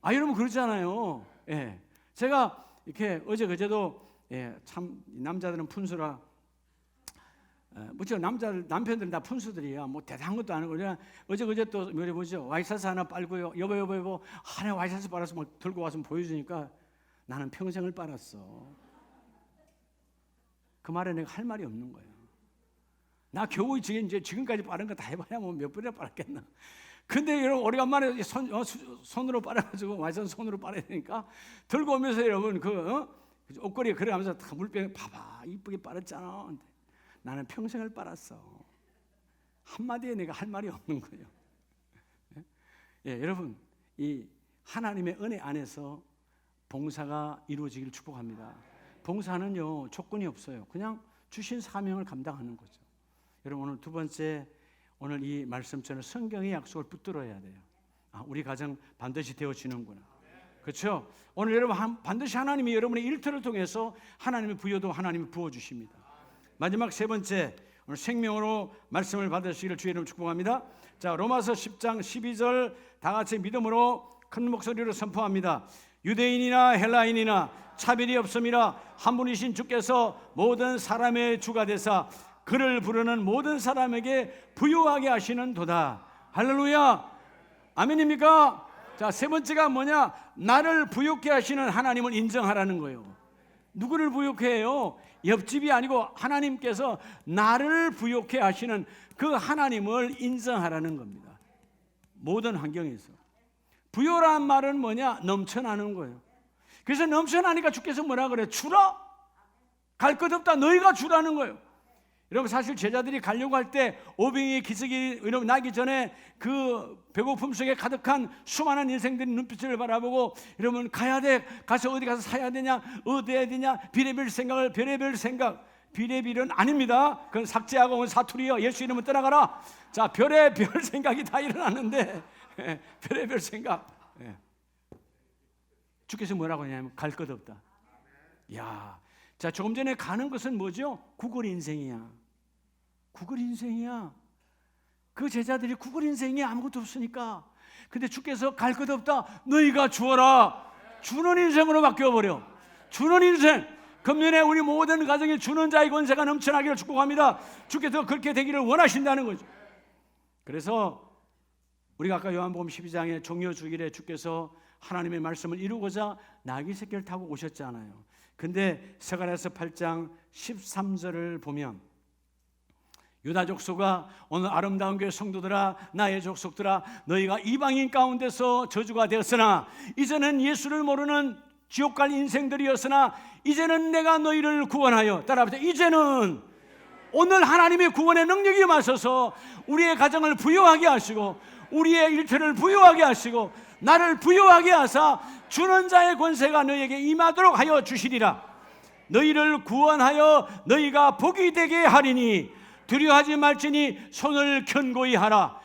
아 여러분 그렇잖아요. 예. 제가 이렇게 어제 그제도 참 남자들은 푼수라, 남편들은 다 푼수들이야. 뭐 대단한 것도 아니고 그냥 어제 그제 또 뭐죠? 와이셔츠 하나 빨고요. 여보 하나 와이셔츠 빨아서 막 들고 와서 보여주니까 나는 평생을 빨았어. 그 말에 내가 할 말이 없는 거예요. 나 겨우 지금까지 빠른 거 다 해봐야 뭐 몇 번이나 빨았겠나. 근데 여러분 오래간만에 손으로 빨아가지고 와이셔츠 손으로 빨아야 되니까 들고 오면서 여러분 옷걸이에 그래가면서 다 물병에 봐봐 이쁘게 빨았잖아. 나는 평생을 빨았어. 한마디에 내가 할 말이 없는 거예요. 예, 여러분 이 하나님의 은혜 안에서 봉사가 이루어지기를 축복합니다. 봉사는요 조건이 없어요. 그냥 주신 사명을 감당하는 거죠. 여러분 오늘 두 번째, 오늘 이 말씀처럼 성경의 약속을 붙들어야 돼요. 아, 우리 가정 반드시 되어지는구나. 그렇죠? 오늘 여러분 반드시 하나님이 여러분의 일터를 통해서 하나님의 부여도 하나님이 부어주십니다. 마지막 세 번째, 오늘 생명으로 말씀을 받으시기를 주의 이름으로 축복합니다. 자, 로마서 10장 12절 다 같이 믿음으로 큰 목소리로 선포합니다. 유대인이나 헬라인이나 차별이 없음이라 한 분이신 주께서 모든 사람의 주가 되사 그를 부르는 모든 사람에게 부유하게 하시는 도다. 할렐루야. 아멘입니까? 자, 세 번째가 뭐냐? 나를 부유케 하시는 하나님을 인정하라는 거예요. 누구를 부유케 해요? 옆집이 아니고 하나님께서 나를 부유케 하시는 그 하나님을 인정하라는 겁니다. 모든 환경에서. 부요란 말은 뭐냐? 넘쳐나는 거예요. 그래서 넘쳐나니까 주께서 뭐라 그래? 주라? 갈 것 없다. 너희가 주라는 거예요. 여러분 사실 제자들이 가려고 할 때 오병이의 기적이 나기 전에 그 배고픔 속에 가득한 수많은 인생들이 눈빛을 바라보고 여러분 가야 돼. 가서 어디 가서 사야 되냐? 어디 해야 되냐? 별의별 생각. 비례별은 아닙니다. 그건 삭제하고 온 사투리요. 예수 이름은 떠나가라. 자, 별의별 생각이 다 일어났는데 별의별 생각. 주께서 뭐라고 하냐면 갈 것 없다. 야, 자 조금 전에 가는 것은 뭐죠? 구걸 인생이야. 구걸 인생이야. 그 제자들이 구걸 인생이 아무것도 없으니까. 근데 주께서 갈 것 없다. 너희가 주어라. 주는 인생으로 바뀌어버려. 주는 인생. 금년에 우리 모든 가정에 주는 자의 권세가 넘쳐나기를 축복합니다. 주께서 그렇게 되기를 원하신다는 거죠. 그래서 우리가 아까 요한복음 12장에 종려주일에 주께서 하나님의 말씀을 이루고자 나귀 새끼를 타고 오셨잖아요. 근데 스가랴서 8장 13절을 보면 유다 족속아 오늘 아름다운 교회 성도들아 나의 족속들아 너희가 이방인 가운데서 저주가 되었으나 이제는 예수를 모르는 지옥 갈 인생들이었으나 이제는 내가 너희를 구원하여 따라합시다. 이제는 오늘 하나님의 구원의 능력이 임하셔서 우리의 가정을 부유하게 하시고 우리의 일터를 부유하게 하시고 나를 부유하게 하사 주는 자의 권세가 너희에게 임하도록 하여 주시리라. 너희를 구원하여 너희가 복이 되게 하리니 두려워하지 말지니 손을 견고히 하라.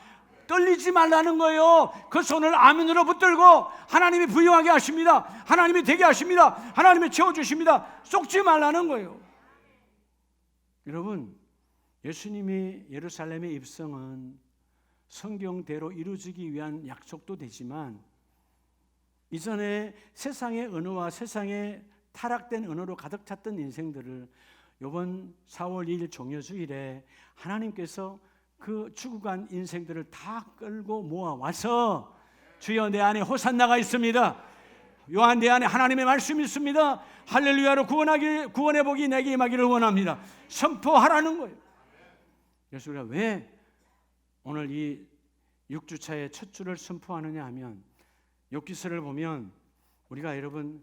떨리지 말라는 거예요. 그 손을 아멘으로 붙들고 하나님이 부유하게 하십니다. 하나님이 되게 하십니다. 하나님이 채워주십니다. 쏙지 말라는 거예요. 여러분 예수님이 예루살렘의 입성은 성경대로 이루어지기 위한 약속도 되지만 이전에 세상의 언어와 세상의 타락된 언어로 가득 찼던 인생들을 이번 4월 2일 종려주일에 하나님께서 그 죽어간 인생들을 다 끌고 모아와서 주여 내 안에 호산나가 있습니다. 요한 내 안에 하나님의 말씀이 있습니다. 할렐루야로 구원의 복이 내게 임하기를 원합니다. 선포하라는 거예요. 그래서 우리가 왜 오늘 이 6주차의 첫 주를 선포하느냐 하면 욥기서를 보면 우리가 여러분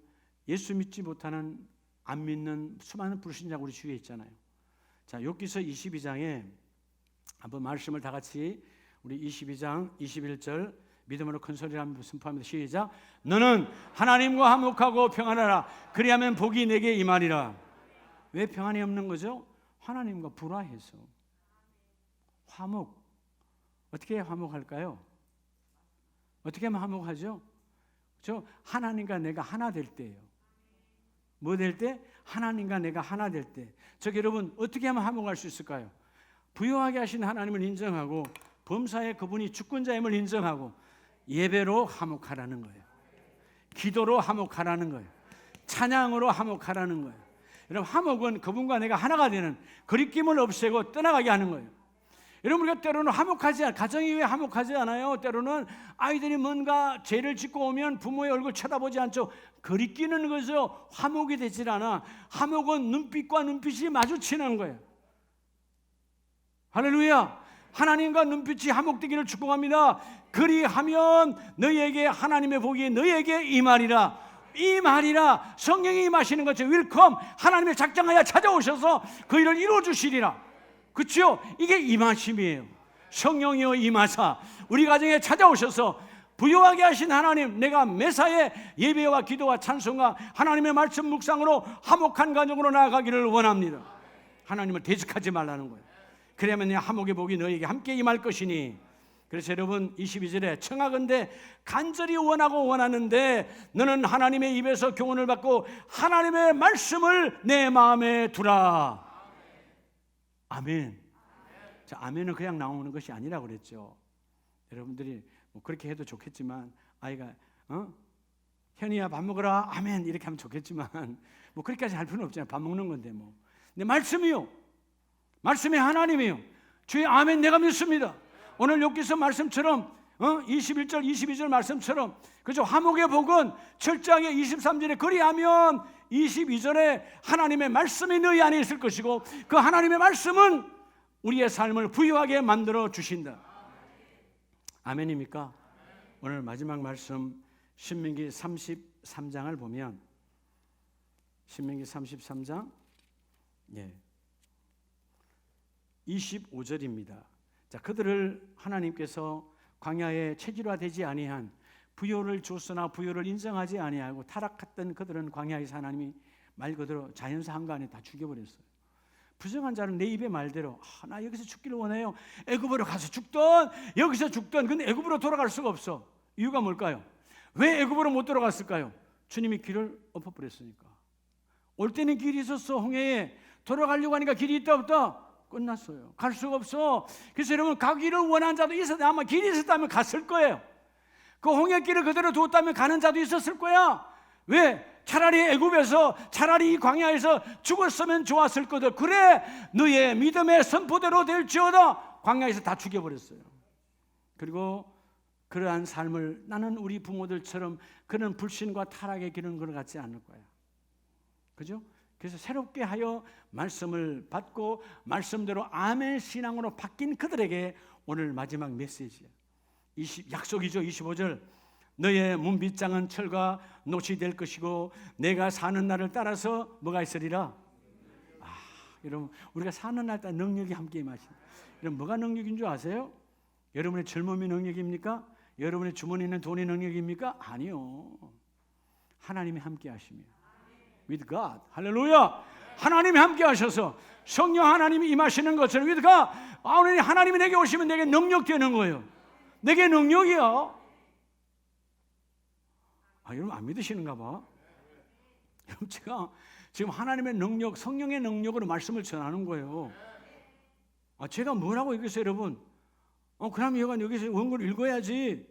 예수 믿지 못하는, 안 믿는 수많은 불신자가 우리 주위에 있잖아요. 자, 욥기서 22장에 한번 말씀을 다 같이 우리 22장 21절 믿음으로 큰 소리로 한번 선포합니다. 시작. 너는 하나님과 화목하고 평안하라. 그리하면 복이 내게 임하리라. 왜 평안이 없는 거죠? 하나님과 불화해서. 화목. 어떻게 해야 화목할까요? 어떻게 하면 화목하죠? 하나님과 내가 하나 될 때예요. 뭐 될 때? 하나님과 내가 하나 될 때. 여러분 어떻게 하면 화목할 수 있을까요? 부요하게 하신 하나님을 인정하고 범사에 그분이 주권자임을 인정하고 예배로 화목하라는 거예요. 기도로 화목하라는 거예요. 찬양으로 화목하라는 거예요. 여러분 화목은 그분과 내가 하나가 되는 거리낌을 없애고 떠나가게 하는 거예요. 여러분 우리가 때로는 가정이 왜 화목하지 않아요? 때로는 아이들이 뭔가 죄를 짓고 오면 부모의 얼굴 쳐다보지 않죠. 거리끼는 거죠. 화목이 되질 않아. 화목은 눈빛과 눈빛이 마주치는 거예요. 할렐루야. 하나님과 눈빛이 화목되기를 축복합니다. 그리하면 너희에게 하나님의 복이 너희에게 임하리라. 임하리라. 성령이 임하시는 거죠. 윌컴. 하나님의 작정하여 찾아오셔서 그 일을 이루어주시리라. 그렇죠? 이게 임하심이에요. 성령이여 임하사 우리 가정에 찾아오셔서 부요하게 하신 하나님, 내가 매사에 예배와 기도와 찬송과 하나님의 말씀 묵상으로 화목한 가정으로 나아가기를 원합니다. 하나님을 대적하지 말라는 거예요. 그러면 화목의 복이 너에게 함께 임할 것이니. 그래서 여러분 22절에 청하건대 간절히 원하고 원하는데 너는 하나님의 입에서 교훈을 받고 하나님의 말씀을 내 마음에 두라. 아멘. 자, 아멘은 그냥 나오는 것이 아니라고 그랬죠. 여러분들이 뭐 그렇게 해도 좋겠지만 아이가 현이야 밥 먹으라 아멘 이렇게 하면 좋겠지만 뭐 그렇게까지 할 필요는 없잖아요. 밥 먹는 건데 뭐. 근데 말씀이요. 말씀이 하나님이요. 주의 아멘 내가 믿습니다. 오늘 욥기서 말씀처럼 21절 22절 말씀처럼 그죠? 화목의 복은 철저하게 23절에 그리하면 22절에 하나님의 말씀이 너희 안에 있을 것이고 그 하나님의 말씀은 우리의 삶을 부유하게 만들어 주신다. 아멘입니까? 오늘 마지막 말씀 신명기 33장을 보면 신명기 33장 25절입니다. 자, 그들을 하나님께서 광야에 체질화되지 아니한 부요를 줬으나 부요를 인정하지 아니하고 타락했던 그들은 광야에서 하나님이 말 그대로 자연사 한가안에 다 죽여버렸어요. 부정한 자는 내 입의 말대로 나 여기서 죽기를 원해요. 애굽으로 가서 죽던 여기서 죽던 근데 애굽으로 돌아갈 수가 없어. 이유가 뭘까요? 왜 애굽으로 못 돌아갔을까요? 주님이 길을 엎어버렸으니까. 올 때는 길이 있었어. 홍해에 돌아가려고 하니까 길이 있다 없다? 끝났어요. 갈 수가 없어. 그래서 여러분 가기를 원하는 자도 있었는데 아마 길이 있었다면 갔을 거예요. 그 홍해길을 그대로 두었다면 가는 자도 있었을 거야. 왜? 차라리 애굽에서 차라리 이 광야에서 죽었으면 좋았을 거다. 그래 너의 믿음의 선포대로 될지어다. 광야에서 다 죽여버렸어요. 그리고 그러한 삶을 나는 우리 부모들처럼 그런 불신과 타락의 길은 그걸 갖지 않을 거야. 그죠? 그래서 새롭게 하여 말씀을 받고 말씀대로 아멘 신앙으로 바뀐 그들에게 오늘 마지막 메시지예요. 약속이죠. 25절 너의 문빗장은 철과 노시 될 것이고 내가 사는 날을 따라서 뭐가 있으리라. 여러분 우리가 사는 날 따라 능력이 함께 임하신다. 여러분 뭐가 능력인 줄 아세요? 여러분의 젊음이 능력입니까? 여러분의 주머니에 있는 돈이 능력입니까? 아니요. 하나님이 함께 하시며 with God. 할렐루야. 하나님이 함께 하셔서 성령 하나님이 임하시는 것처럼 with God. 하나님이 내게 오시면 내게 능력 되는 거예요. 내게 능력이요. 여러분 안 믿으시는가 봐. 여러분 제가 지금 하나님의 능력, 성령의 능력으로 말씀을 전하는 거예요. 제가 뭐라고 얘기했어요, 여러분? 그럼 여기서 원고를 읽어야지.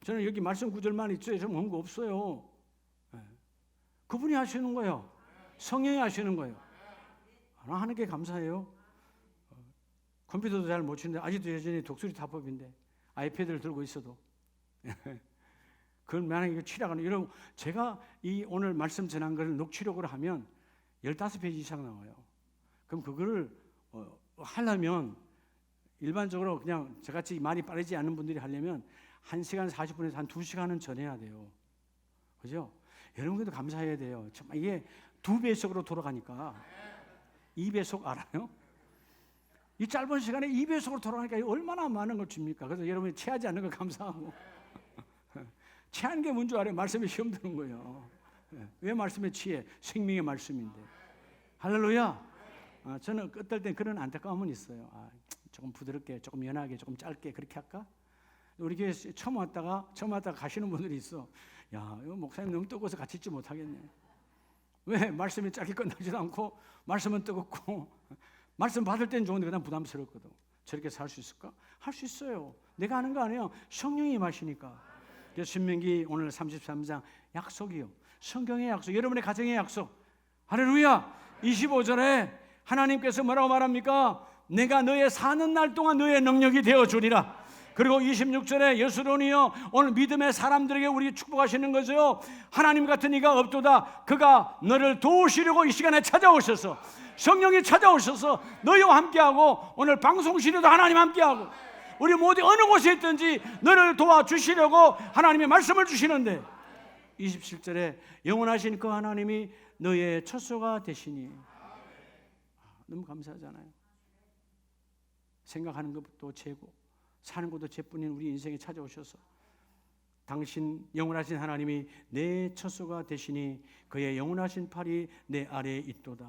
저는 여기 말씀 구절만 있죠. 저는 원고 없어요. 그분이 하시는 거예요. 성령이 하시는 거예요. 하는 게 감사해요. 컴퓨터도 잘 못 치는데 아직도 여전히 독수리 타법인데 아이패드를 들고 있어도 그걸 만약에 치라고 여러분 제가 이 오늘 말씀 전한 것을 녹취록으로 하면 15페이지 이상 나와요. 그럼 그거를 하려면 일반적으로 그냥 저같이 말이 빠르지 않은 분들이 하려면 1시간 40분에서 한 2시간은 전해야 돼요. 그죠? 여러분들도 감사해야 돼요. 정말 이게 2배속으로 돌아가니까. 2배속 알아요? 이 짧은 시간에 2배속으로 돌아가니까 얼마나 많은 걸 줍니까? 그래서 여러분이 취하지 않는 걸 감사하고 취하는 게 뭔 줄 알아요? 말씀에 시험 드는 거예요. 왜 말씀에 취해? 생명의 말씀인데. 할렐루야. 저는 어떨 땐 그런 안타까움은 있어요. 조금 부드럽게, 조금 연하게, 조금 짧게 그렇게 할까? 우리 교회 처음 왔다가 가시는 분들이 있어. 야, 이거 목사님 너무 뜨거워서 같이 있지 못하겠네. 왜? 말씀이 짧게 끝나지도 않고 말씀은 뜨겁고 말씀 받을 땐 좋은데 그냥 부담스럽거든. 저렇게 살 수 있을까? 할 수 있어요. 내가 하는 거 아니에요. 성령이 임하시니까. 그래서 신명기 오늘 33장 약속이요. 성경의 약속, 여러분의 가정의 약속. 할렐루야. 25절에 하나님께서 뭐라고 말합니까? 내가 너의 사는 날 동안 너의 능력이 되어주리라. 그리고 26절에 예수론이요, 오늘 믿음의 사람들에게 우리 축복하시는 거죠. 하나님 같은 이가 없도다. 그가 너를 도우시려고 이 시간에 찾아오셔서, 성령이 찾아오셔서 너희와 함께하고, 오늘 방송실에도 하나님 함께하고, 우리 모두 어느 곳에 있든지 너를 도와주시려고 하나님의 말씀을 주시는데, 27절에 영원하신 그 하나님이 너의 처소가 되시니. 너무 감사하잖아요. 생각하는 것도 죄고 사는 것도 죄뿐인 우리 인생에 찾아오셔서 당신 영원하신 하나님이 내 처소가 되시니 그의 영원하신 팔이 내 아래에 있도다.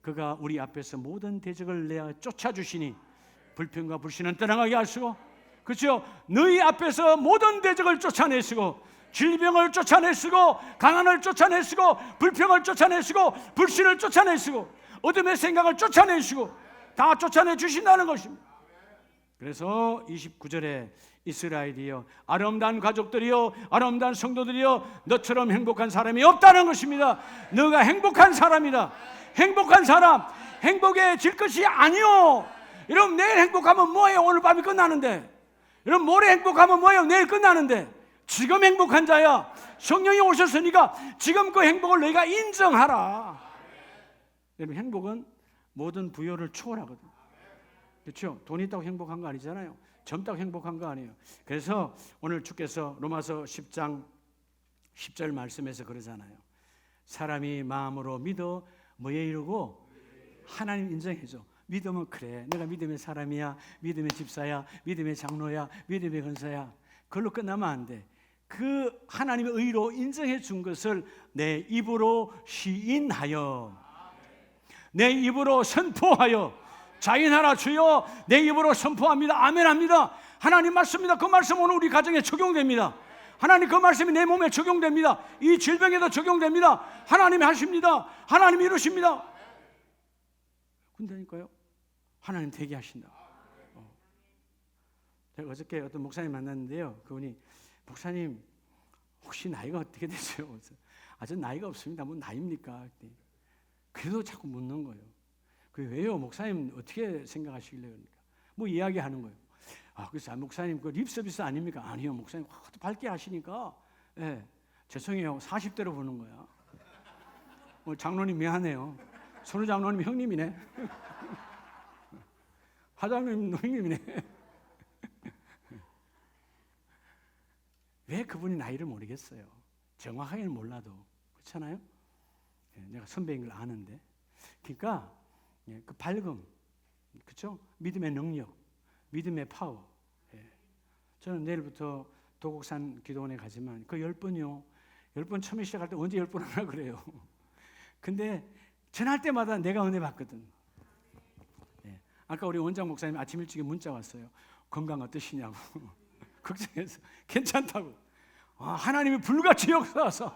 그가 우리 앞에서 모든 대적을 내어 쫓아주시니 불평과 불신은 떠나가게 하시고, 그렇죠? 너희 앞에서 모든 대적을 쫓아내시고 질병을 쫓아내시고 가난을 쫓아내시고 불평을 쫓아내시고 불신을 쫓아내시고 어둠의 생각을 쫓아내시고 다 쫓아내 주신다는 것입니다. 그래서 29절에 이스라엘이여, 아름다운 가족들이여, 아름다운 성도들이여, 너처럼 행복한 사람이 없다는 것입니다. 너가 행복한 사람이다. 행복한 사람, 행복해질 것이 아니요. 여러분, 내일 행복하면 뭐예요? 오늘 밤이 끝나는데. 여러분, 모레 행복하면 뭐예요? 내일 끝나는데. 지금 행복한 자야. 성령이 오셨으니까 지금 그 행복을 너희가 인정하라. 여러분, 행복은 모든 부여를 초월하거든. 그렇죠? 돈 있다고 행복한 거 아니잖아요. 젊다고 행복한 거 아니에요. 그래서 오늘 주께서 로마서 10장 10절 말씀에서 그러잖아요. 사람이 마음으로 믿어 뭐에 이르고 하나님 인정해줘. 믿으면 그래, 내가 믿음의 사람이야, 믿음의 집사야, 믿음의 장로야, 믿음의 권사야. 그걸로 끝나면 안 돼. 그 하나님의 의로 인정해 준 것을 내 입으로 시인하여, 내 입으로 선포하여, 자인하라. 주여, 내 입으로 선포합니다. 아멘합니다. 하나님 말씀입니다. 그 말씀 오늘 우리 가정에 적용됩니다. 하나님 그 말씀이 내 몸에 적용됩니다. 이 질병에도 적용됩니다. 하나님이 하십니다. 하나님이 이루십니다. 근데니까요, 하나님 되게 하신다. 제가 어저께 어떤 목사님 만났는데요, 그분이 목사님 혹시 나이가 어떻게 되세요? 저 나이가 없습니다. 뭐 나이입니까? 그래도 자꾸 묻는 거예요. 왜요? 목사님 어떻게 생각하시길래 그러니까 뭐 이야기하는 거예요. 그래서 목사님 그 립서비스 아닙니까? 아니요, 목사님 밝게 하시니까. 네, 죄송해요. 40대로 보는 거야. 장로님 미안해요. 손우 장로님 형님이네. 하장님 형님이네. 왜 그분이 나이를 모르겠어요? 정확하게는 몰라도 그렇잖아요. 내가 선배인 걸 아는데. 그러니까 그 밝음, 그렇죠? 믿음의 능력, 믿음의 파워. 저는 내일부터 도곡산 기도원에 가지만 그 10번이요. 10번 처음에 시작할 때 언제 10번 하나 그래요. 근데 전할 때마다 내가 은혜 받거든. 아까 우리 원장 목사님 아침 일찍에 문자 왔어요. 건강 어떠시냐고. 걱정해서 괜찮다고. 하나님이 불같이 역사하사,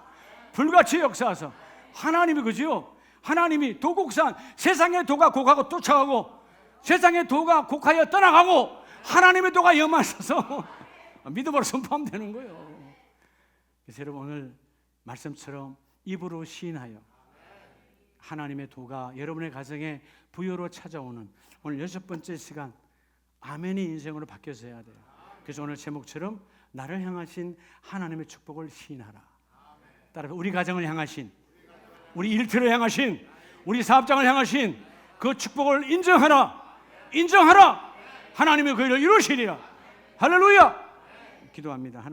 불같이 역사하사. 하나님이 그죠? 하나님이 도곡산, 세상의 도가 곡하고 쫓아가고 세상의 도가 곡하여 떠나가고 하나님의 도가 염하셔서 믿음으로 선포하면 되는 거예요. 그래서 여러분, 오늘 말씀처럼 입으로 시인하여 하나님의 도가 여러분의 가정에 부여로 찾아오는 오늘 6번째 시간, 아멘이 인생으로 바뀌어져야 돼요. 그래서 오늘 제목처럼 나를 향하신 하나님의 축복을 시인하라. 따라서 우리 가정을 향하신, 우리 일터를 향하신, 우리 사업장을 향하신 그 축복을 인정하라. 인정하라. 하나님의 그 일을 이루시리라. 할렐루야. 기도합니다.